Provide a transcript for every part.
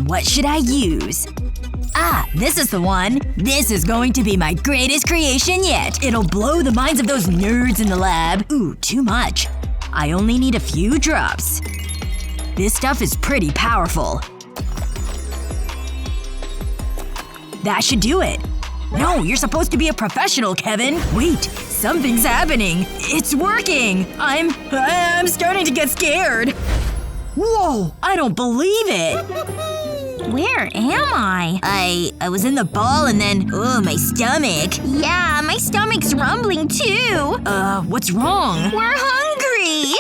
What should I use? Ah, this is the one. This is going to be my greatest creation yet. It'll blow the minds of those nerds in the lab. Ooh, too much. I only need a few drops. This stuff is pretty powerful. That should do it. No, you're supposed to be a professional, Kevin. Wait, something's happening. It's working. I'm starting to get scared. Whoa, I don't believe it. Where am I? I was in the ball and then, my stomach. Yeah, my stomach's rumbling too. What's wrong? We're hungry.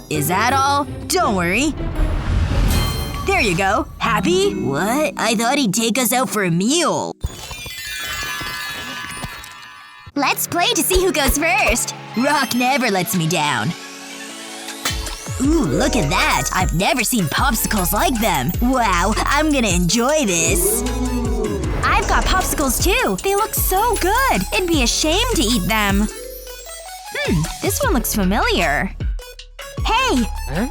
Is that all? Don't worry. There you go. Happy? What? I thought he'd take us out for a meal. Let's play to see who goes first. Rock never lets me down. Ooh, look at that. I've never seen popsicles like them. Wow, I'm gonna enjoy this. I've got popsicles too. They look so good. It'd be a shame to eat them. This one looks familiar. Hey! Huh?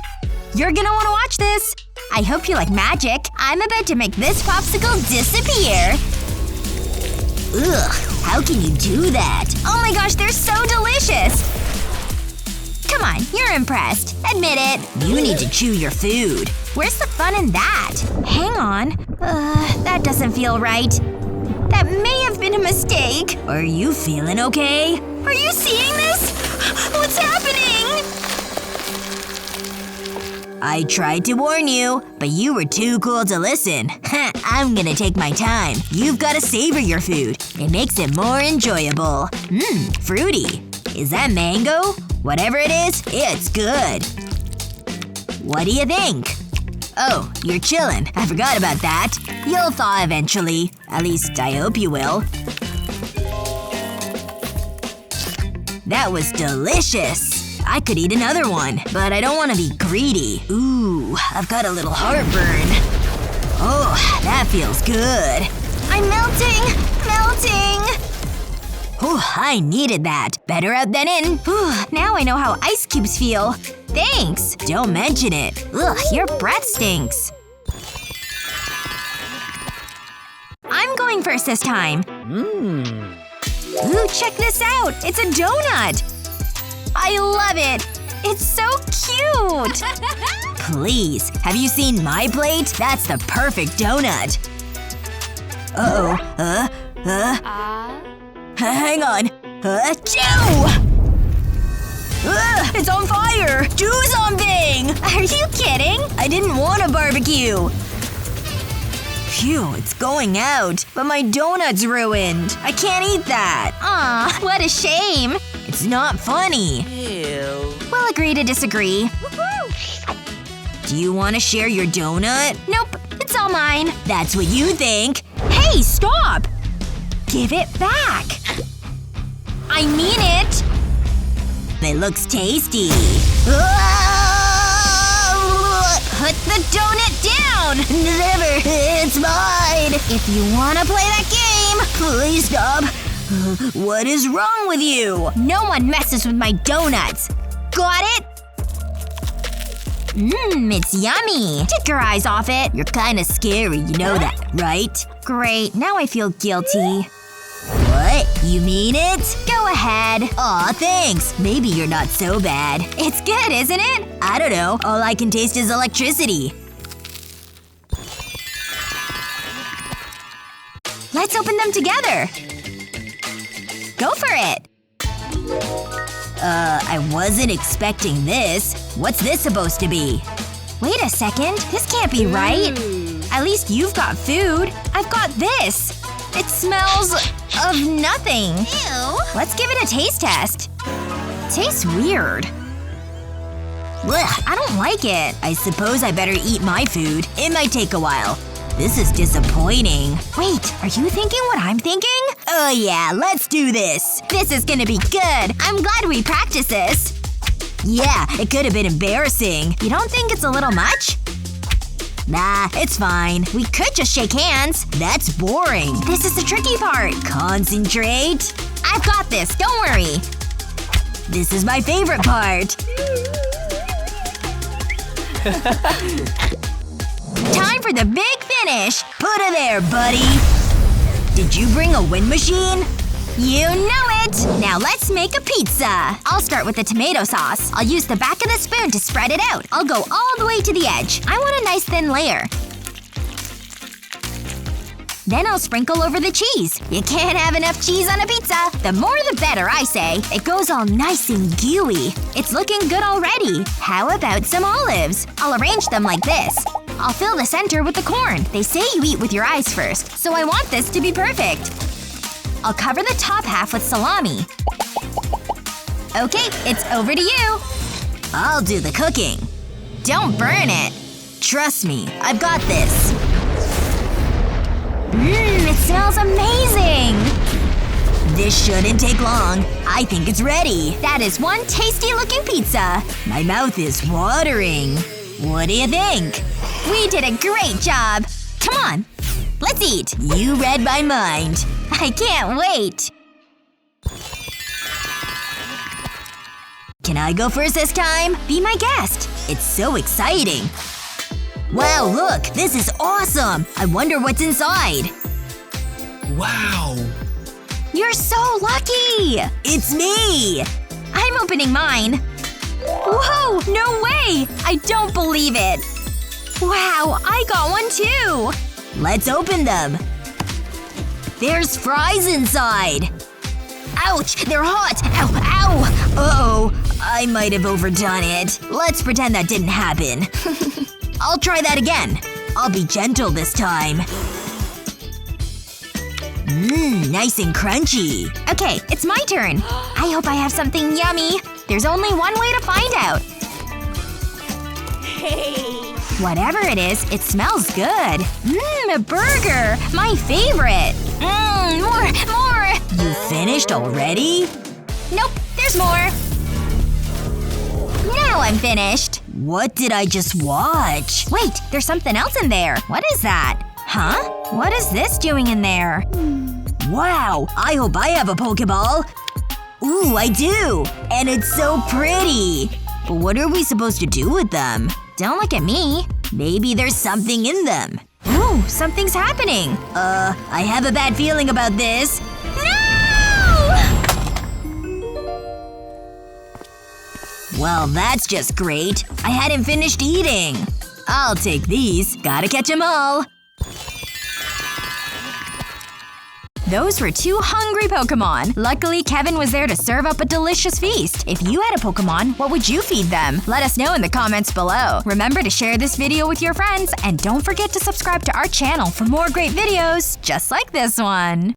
You're gonna want to watch this. I hope you like magic. I'm about to make this popsicle disappear. Ugh, how can you do that? Oh my gosh, they're so delicious! Come on, you're impressed. Admit it. You need to chew your food. Where's the fun in that? Hang on. That doesn't feel right. That may have been a mistake. Are you feeling okay? Are you seeing this? What's happening? I tried to warn you, but you were too cool to listen. I'm gonna take my time. You've gotta savor your food. It makes it more enjoyable. Fruity. Is that mango? Whatever it is, it's good. What do you think? Oh, you're chillin'. I forgot about that. You'll thaw eventually. At least, I hope you will. That was delicious. I could eat another one, but I don't want to be greedy. Ooh, I've got a little heartburn. Oh, that feels good. I'm melting! Melting! Whew, I needed that. Better out than in. Whew, now I know how ice cubes feel. Thanks! Don't mention it. Ugh, your breath stinks. I'm going first this time. Ooh, check this out! It's a donut! I love it! It's so cute! Please, have you seen my plate? That's the perfect donut. Uh-oh. Hang on. Chew! It's on fire! Do something! Are you kidding? I didn't want a barbecue. Phew, it's going out. But my donut's ruined. I can't eat that. Aw, what a shame. It's not funny. Ew. We'll agree to disagree. Do you want to share your donut? Nope, it's all mine. That's what you think. Hey, stop! Give it back. I mean it. It looks tasty. Put the donut down! Never! It's mine! If you wanna play that game… Please stop. What is wrong with you? No one messes with my donuts. Got it? It's yummy. Take your eyes off it. You're kinda scary, you know that, right? Great, now I feel guilty. What? You mean it? Go ahead. Aw, thanks. Maybe you're not so bad. It's good, isn't it? I don't know. All I can taste is electricity. Let's open them together. Go for it. I wasn't expecting this. What's this supposed to be? Wait a second. This can't be right. At least you've got food. I've got this. It smells… of nothing. Ew. Let's give it a taste test. Tastes weird. Blech. I don't like it. I suppose I better eat my food. It might take a while. This is disappointing. Wait, are you thinking what I'm thinking? Oh yeah, let's do this. This is gonna be good. I'm glad we practiced this. Yeah, it could have been embarrassing. You don't think it's a little much? Nah, it's fine. We could just shake hands. That's boring. This is the tricky part. Concentrate. I've got this, don't worry. This is my favorite part. Time for the big finish! Put her there, buddy! Did you bring a wind machine? You know it! Now let's make a pizza! I'll start with the tomato sauce. I'll use the back of the spoon to spread it out. I'll go all the way to the edge. I want a nice thin layer. Then I'll sprinkle over the cheese. You can't have enough cheese on a pizza. The more the better, I say. It goes all nice and gooey. It's looking good already. How about some olives? I'll arrange them like this. I'll fill the center with the corn. They say you eat with your eyes first, so I want this to be perfect. I'll cover the top half with salami. Okay, it's over to you. I'll do the cooking. Don't burn it. Trust me, I've got this. It smells amazing! This shouldn't take long. I think it's ready. That is one tasty-looking pizza. My mouth is watering. What do you think? We did a great job. Come on. Let's eat. You read my mind. I can't wait. Can I go first this time? Be my guest. It's so exciting. Wow, look! This is awesome! I wonder what's inside. Wow! You're so lucky! It's me! I'm opening mine. Whoa! No way! I don't believe it. Wow, I got one too! Let's open them. There's fries inside. Ouch! They're hot! Ow! Ow! Uh-oh. I might have overdone it. Let's pretend that didn't happen. I'll try that again. I'll be gentle this time. Nice and crunchy. Okay, it's my turn. I hope I have something yummy. There's only one way to find out. Hey! Whatever it is, it smells good. A burger! My favorite! More! You finished already? Nope, there's more. Now I'm finished. What did I just watch? Wait, there's something else in there. What is that? Huh? What is this doing in there? Wow! I hope I have a Pokeball! Ooh, I do! And it's so pretty! But what are we supposed to do with them? Don't look at me. Maybe there's something in them. Ooh, something's happening. I have a bad feeling about this. No! Well, that's just great. I hadn't finished eating. I'll take these. Gotta catch 'em all. Those were two hungry Pokémon. Luckily, Kevin was there to serve up a delicious feast. If you had a Pokémon, what would you feed them? Let us know in the comments below. Remember to share this video with your friends, and don't forget to subscribe to our channel for more great videos just like this one.